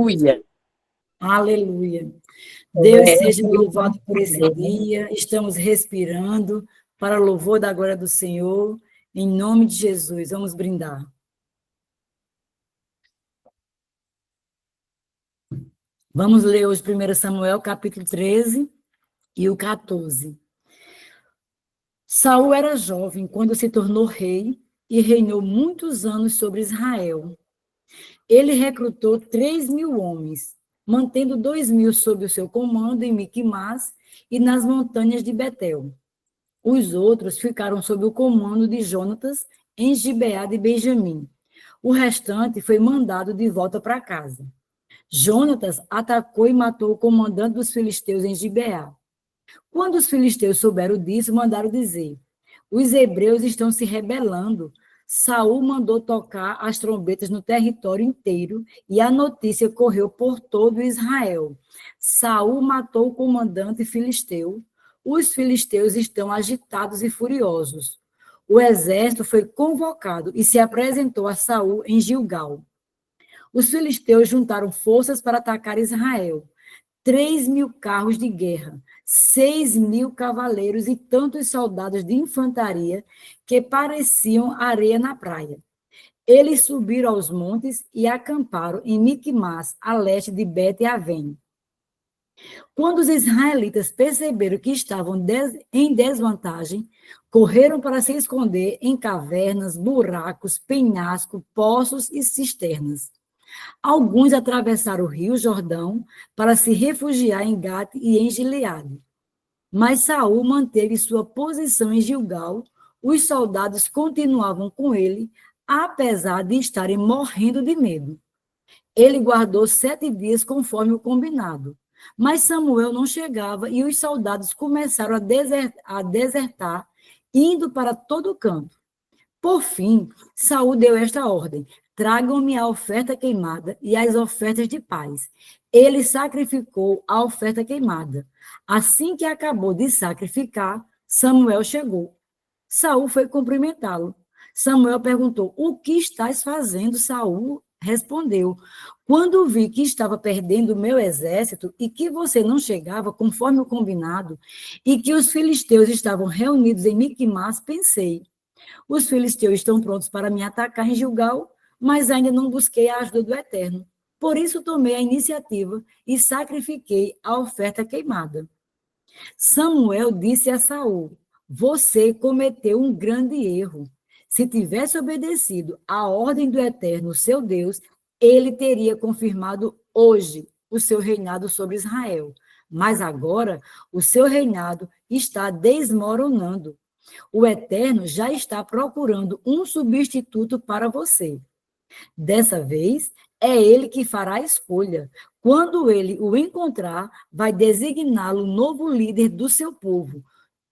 Aleluia. Aleluia. Deus seja louvado por esse dia. Estamos respirando para o louvor da glória do Senhor. Em nome de Jesus, vamos brindar. Vamos ler hoje 1 Samuel, capítulo 13 e o 14. Saul era jovem quando se tornou rei e reinou muitos anos sobre Israel. Ele recrutou 3.000 homens, mantendo 2.000 sob o seu comando em Miquimás e nas montanhas de Betel. Os outros ficaram sob o comando de Jonatas em Gibeá de Benjamim. O restante foi mandado de volta para casa. Jonatas atacou e matou o comandante dos filisteus em Gibeá. Quando os filisteus souberam disso, mandaram dizer: os hebreus estão se rebelando. Saul mandou tocar as trombetas no território inteiro e a notícia correu por todo Israel. Saul matou o comandante filisteu. Os filisteus estão agitados e furiosos. O exército foi convocado e se apresentou a Saul em Gilgal. Os filisteus juntaram forças para atacar Israel. 3.000 carros de guerra, 6.000 cavaleiros e tantos soldados de infantaria que pareciam areia na praia. Eles subiram aos montes e acamparam em Miquimás, a leste de Bet-Avém. Quando os israelitas perceberam que estavam em desvantagem, correram para se esconder em cavernas, buracos, penhascos, poços e cisternas. Alguns atravessaram o rio Jordão para se refugiar em Gate e em Gileade. Mas Saul manteve sua posição em Gilgal. Os soldados continuavam com ele, apesar de estarem morrendo de medo. Ele guardou 7 dias conforme o combinado. Mas Samuel não chegava e os soldados começaram a desertar, indo para todo canto. Por fim, Saul deu esta ordem: tragam-me a oferta queimada e as ofertas de paz. Ele sacrificou a oferta queimada. Assim que acabou de sacrificar, Samuel chegou. Saul foi cumprimentá-lo. Samuel perguntou: o que estás fazendo? Saul respondeu: quando vi que estava perdendo o meu exército e que você não chegava conforme o combinado, e que os filisteus estavam reunidos em Miquimás, pensei: os filisteus estão prontos para me atacar em Gilgal, mas ainda não busquei a ajuda do Eterno. Por isso tomei a iniciativa e sacrifiquei a oferta queimada. Samuel disse a Saul: você cometeu um grande erro. Se tivesse obedecido à ordem do Eterno, seu Deus, ele teria confirmado hoje o seu reinado sobre Israel. Mas agora o seu reinado está desmoronando. O Eterno já está procurando um substituto para você. Dessa vez, é ele que fará a escolha. Quando ele o encontrar, vai designá-lo novo líder do seu povo.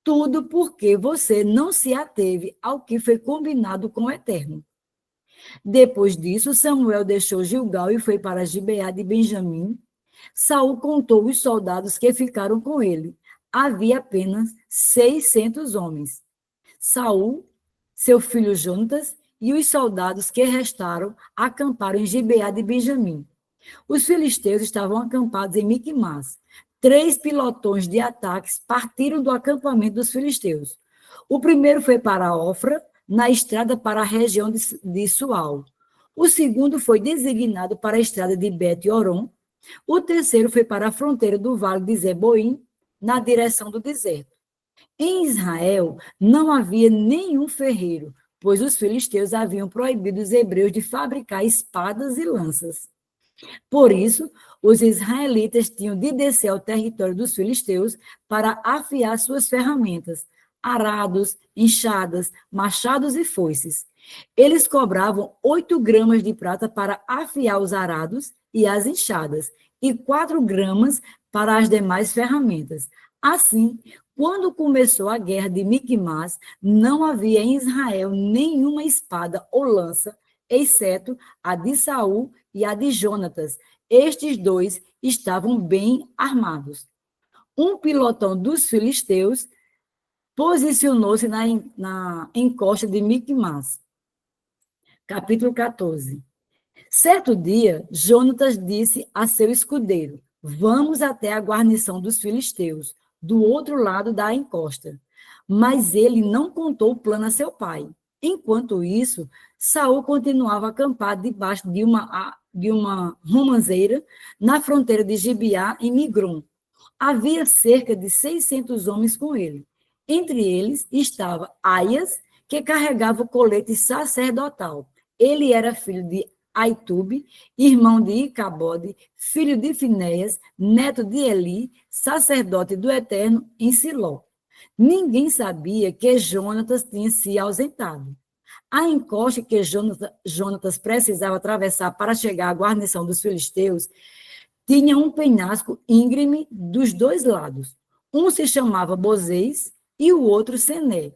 Tudo porque você não se ateve ao que foi combinado com o Eterno. Depois disso, Samuel deixou Gilgal e foi para Gibeá de Benjamim. Saul contou os soldados que ficaram com ele. Havia apenas 600 homens. Saul, seu filho Jonatas e os soldados que restaram acamparam em Gibeá de Benjamim. Os filisteus estavam acampados em Miquimás. 3 pilotões de ataques partiram do acampamento dos filisteus. O primeiro foi para Ofra, na estrada para a região de Sual. O segundo foi designado para a estrada de Bet-Oron. O terceiro foi para a fronteira do vale de Zeboim, na direção do deserto. Em Israel não havia nenhum ferreiro, pois os filisteus haviam proibido os hebreus de fabricar espadas e lanças. Por isso, os israelitas tinham de descer ao território dos filisteus para afiar suas ferramentas, arados, enxadas, machados e foices. Eles cobravam 8 gramas de prata para afiar os arados e as enxadas, e 4 gramas para as demais ferramentas. Assim, quando começou a guerra de Miquimás, não havia em Israel nenhuma espada ou lança, exceto a de Saul e a de Jonatas. Estes dois estavam bem armados. Um pilotão dos filisteus posicionou-se na encosta de Miquimás. Capítulo 14. Certo dia, Jonatas disse a seu escudeiro: vamos até a guarnição dos filisteus, do outro lado da encosta. Mas ele não contou o plano a seu pai. Enquanto isso, Saul continuava acampado debaixo de uma romanceira na fronteira de Gibeá, em Migron. Havia cerca de 600 homens com ele. Entre eles estava Aias, que carregava o colete sacerdotal. Ele era filho de Aitube, irmão de Icabode, filho de Finéias, neto de Eli, sacerdote do Eterno em Siló. Ninguém sabia que Jonatas tinha se ausentado. A encosta que Jonatas precisava atravessar para chegar à guarnição dos filisteus tinha um penhasco íngreme dos dois lados. Um se chamava Bozês e o outro Sené.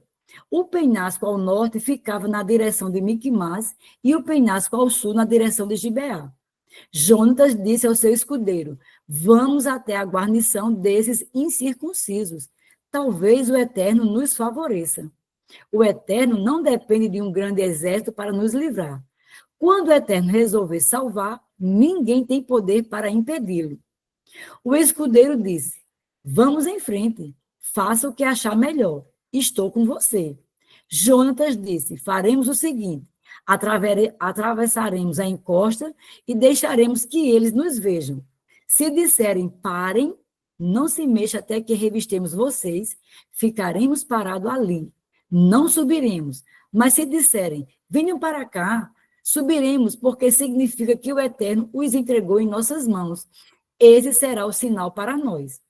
O penhasco ao norte ficava na direção de Miquimás e o penhasco ao sul na direção de Gibeá. Jonatas disse ao seu escudeiro: vamos até a guarnição desses incircuncisos. Talvez o Eterno nos favoreça. O Eterno não depende de um grande exército para nos livrar. Quando o Eterno resolver salvar, ninguém tem poder para impedi-lo. O escudeiro disse: vamos em frente, faça o que achar melhor, estou com você. Jonatas disse: faremos o seguinte: atravessaremos a encosta e deixaremos que eles nos vejam. Se disserem parem, não se mexa até que revistemos vocês, ficaremos parados ali. Não subiremos, mas se disserem venham para cá, subiremos, porque significa que o Eterno os entregou em nossas mãos. Esse será o sinal para nós.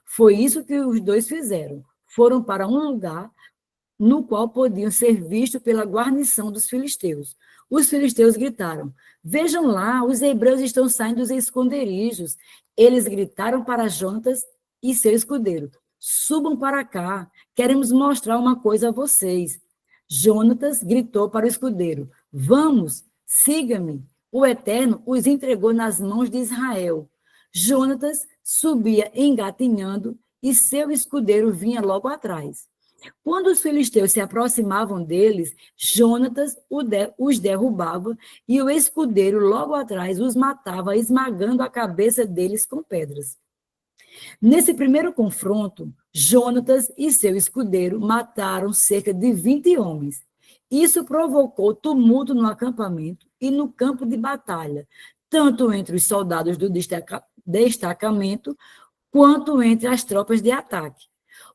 Foi isso que os dois fizeram. Foram para um lugar no qual podiam ser vistos pela guarnição dos filisteus. Os filisteus gritaram: vejam lá, os hebreus estão saindo dos esconderijos. Eles gritaram para Jonatas e seu escudeiro: subam para cá, queremos mostrar uma coisa a vocês. Jonatas gritou para o escudeiro: vamos, siga-me. O Eterno os entregou nas mãos de Israel. Jonatas subia engatinhando e seu escudeiro vinha logo atrás. Quando os filisteus se aproximavam deles, Jonatas os derrubava e o escudeiro logo atrás os matava, esmagando a cabeça deles com pedras. Nesse primeiro confronto, Jonatas e seu escudeiro mataram cerca de 20 homens. Isso provocou tumulto no acampamento e no campo de batalha, tanto entre os soldados do destacamento quanto entre as tropas de ataque.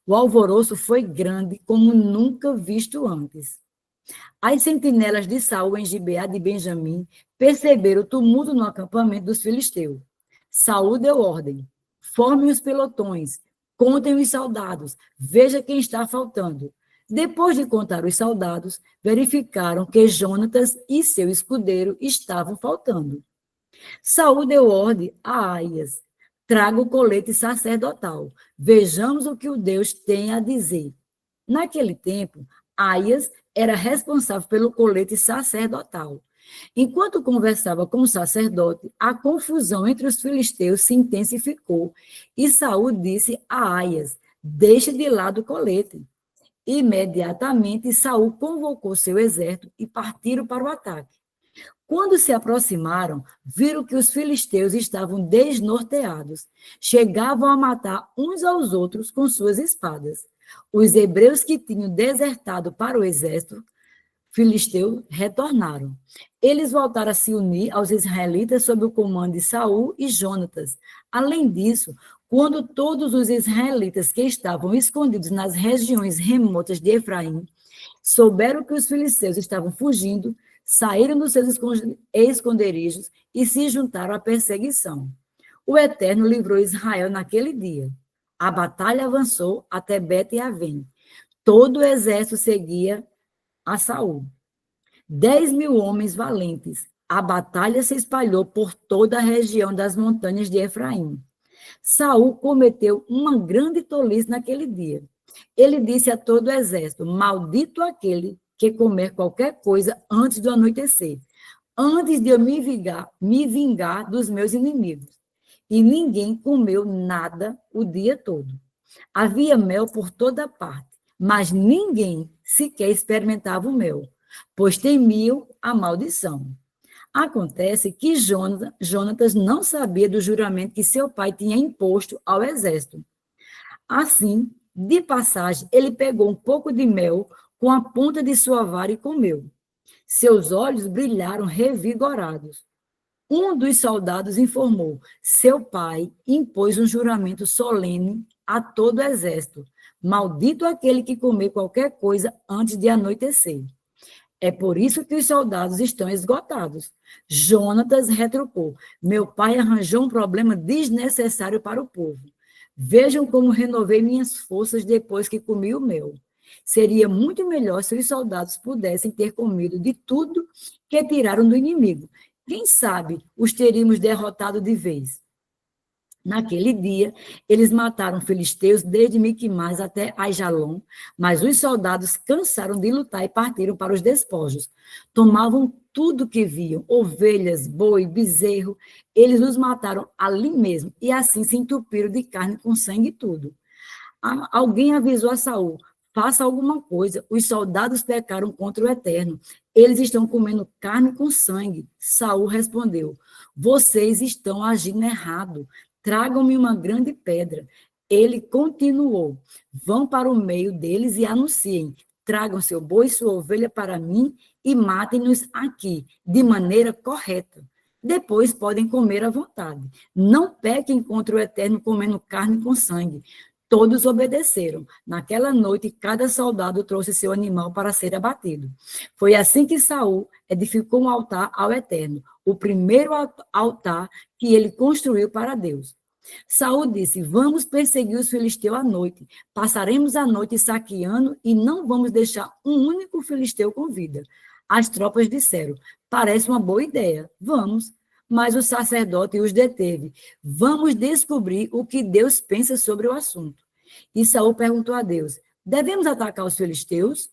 O alvoroço foi grande como nunca visto antes. As sentinelas de Saul em Gibeá de Benjamim perceberam o tumulto no acampamento dos filisteus. Saul deu ordem: formem os pelotões, contem os soldados, veja quem está faltando. Depois de contar os soldados, verificaram que Jonatas e seu escudeiro estavam faltando. Saul deu ordem a Aias: traga o colete sacerdotal, vejamos o que o Deus tem a dizer. Naquele tempo, Aias era responsável pelo colete sacerdotal. Enquanto conversava com o sacerdote, a confusão entre os filisteus se intensificou e Saul disse a Aias: deixe de lado o colete. Imediatamente, Saul convocou seu exército e partiram para o ataque. Quando se aproximaram, viram que os filisteus estavam desnorteados. Chegavam a matar uns aos outros com suas espadas. Os hebreus que tinham desertado para o exército filisteu retornaram. Eles voltaram a se unir aos israelitas sob o comando de Saul e Jonatas. Além disso, quando todos os israelitas que estavam escondidos nas regiões remotas de Efraim souberam que os filisteus estavam fugindo, saíram dos seus esconderijos e se juntaram à perseguição. O Eterno livrou Israel naquele dia. A batalha avançou até Bet-Avém. Todo o exército seguia a Saul. 10.000 homens valentes. A batalha se espalhou por toda a região das montanhas de Efraim. Saul cometeu uma grande tolice naquele dia. Ele disse a todo o exército: maldito aquele que comer qualquer coisa antes do anoitecer, antes de eu me vingar dos meus inimigos. E ninguém comeu nada o dia todo. Havia mel por toda parte, mas ninguém sequer experimentava o mel, pois temiam a maldição. Acontece que Jonatas não sabia do juramento que seu pai tinha imposto ao exército. Assim, de passagem, ele pegou um pouco de mel com a ponta de sua vara e comeu. Seus olhos brilharam revigorados. Um dos soldados informou: seu pai impôs um juramento solene a todo o exército. Maldito aquele que comer qualquer coisa antes de anoitecer. É por isso que os soldados estão esgotados. Jonatas retrucou: meu pai arranjou um problema desnecessário para o povo. Vejam como renovei minhas forças depois que comi o mel. Seria muito melhor se os soldados pudessem ter comido de tudo que tiraram do inimigo. Quem sabe os teríamos derrotado de vez. Naquele dia, eles mataram filisteus desde Miquimás até Aijalon, mas os soldados cansaram de lutar e partiram para os despojos. Tomavam tudo que viam, ovelhas, boi, bezerro, eles os mataram ali mesmo, e assim se entupiram de carne com sangue e tudo. Alguém avisou a Saul: faça alguma coisa, os soldados pecaram contra o Eterno, eles estão comendo carne com sangue. Saul respondeu: vocês estão agindo errado, tragam-me uma grande pedra. Ele continuou: vão para o meio deles e anunciem: tragam seu boi e sua ovelha para mim e matem-nos aqui, de maneira correta. Depois podem comer à vontade. Não pequem contra o Eterno comendo carne com sangue. Todos obedeceram. Naquela noite, cada soldado trouxe seu animal para ser abatido. Foi assim que Saul edificou um altar ao Eterno, o primeiro altar que ele construiu para Deus. Saul disse: vamos perseguir os filisteus à noite. Passaremos a noite saqueando e não vamos deixar um único filisteu com vida. As tropas disseram: parece uma boa ideia, vamos. Mas o sacerdote os deteve. Vamos descobrir o que Deus pensa sobre o assunto. E Saul perguntou a Deus: devemos atacar os filisteus?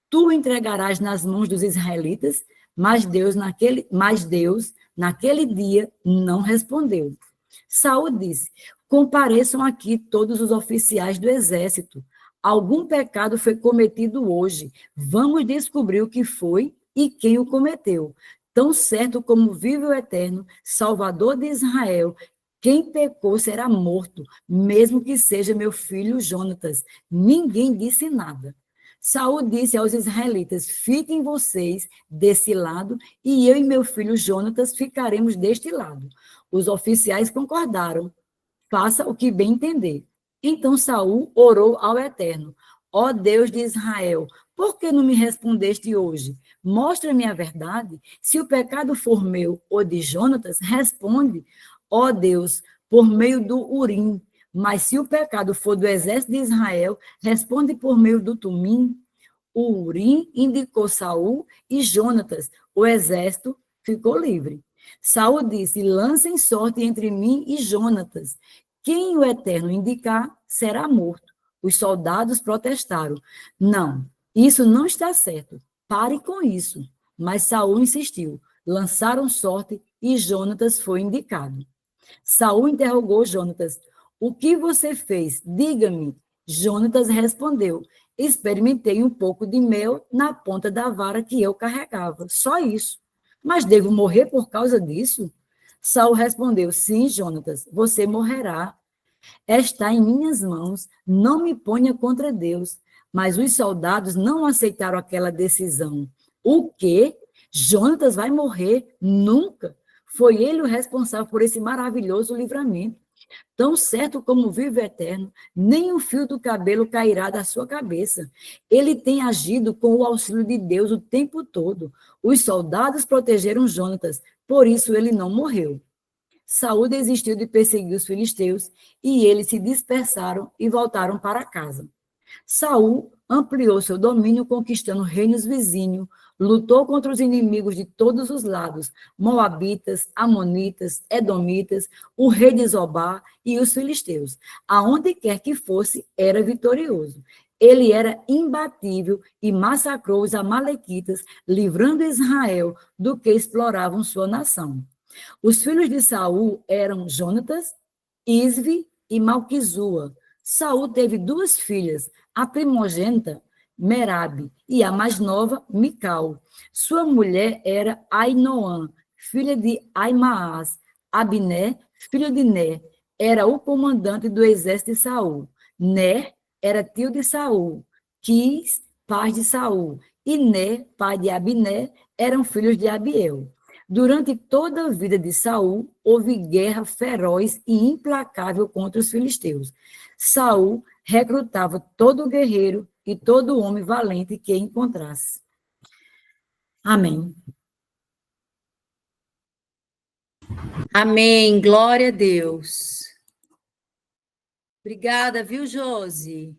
Tu o entregarás nas mãos dos israelitas? Mas Deus, naquele dia, não respondeu. Saul disse: compareçam aqui todos os oficiais do exército. Algum pecado foi cometido hoje. Vamos descobrir o que foi e quem o cometeu. Tão certo como vive o Eterno, Salvador de Israel, quem pecou será morto, mesmo que seja meu filho Jonatas. Ninguém disse nada. Saul disse aos israelitas: fiquem vocês desse lado, e eu e meu filho Jonatas ficaremos deste lado. Os oficiais concordaram: faça o que bem entender. Então Saul orou ao Eterno: ó Deus de Israel, por que não me respondeste hoje? Mostra-me a verdade. Se o pecado for meu ou de Jonatas, responde, ó Deus, por meio do Urim. Mas se o pecado for do exército de Israel, responde por meio do Tumim. O Urim indicou Saul e Jonatas. O exército ficou livre. Saul disse: lancem sorte entre mim e Jonatas. Quem o Eterno indicar será morto. Os soldados protestaram: não, isso não está certo. Pare com isso. Mas Saul insistiu. Lançaram sorte e Jonatas foi indicado. Saul interrogou Jonatas: o que você fez? Diga-me. Jonatas respondeu: experimentei um pouco de mel na ponta da vara que eu carregava. Só isso. Mas devo morrer por causa disso? Saul respondeu: sim, Jonatas, você morrerá. Está em minhas mãos, não me ponha contra Deus. Mas os soldados não aceitaram aquela decisão. O quê? Jonatas vai morrer? Nunca. Foi ele o responsável por esse maravilhoso livramento. Tão certo como vive o Eterno, nem um fio do cabelo cairá da sua cabeça. Ele tem agido com o auxílio de Deus o tempo todo. Os soldados protegeram Jonatas, por isso ele não morreu. Saul desistiu de perseguir os filisteus e eles se dispersaram e voltaram para casa. Saul ampliou seu domínio, conquistando reinos vizinhos, lutou contra os inimigos de todos os lados, moabitas, amonitas, edomitas, o rei de Zobá e os filisteus. Aonde quer que fosse, era vitorioso. Ele era imbatível e massacrou os amalequitas, livrando Israel do que exploravam sua nação. Os filhos de Saul eram Jonatas, Isvi e Malquizua. Saul teve duas filhas. A primogênita Merabe, e a mais nova, Mical. Sua mulher era Ainoã, filha de Aimaas. Abiné, filho de Ner, era o comandante do exército de Saul. Ner era tio de Saul. Quis, pai de Saul. E Ner, pai de Abiné, eram filhos de Abiel. Durante toda a vida de Saul, houve guerra feroz e implacável contra os filisteus. Saul recrutava todo guerreiro e todo homem valente que encontrasse. Amém. Amém. Glória a Deus. Obrigada, viu, Josi?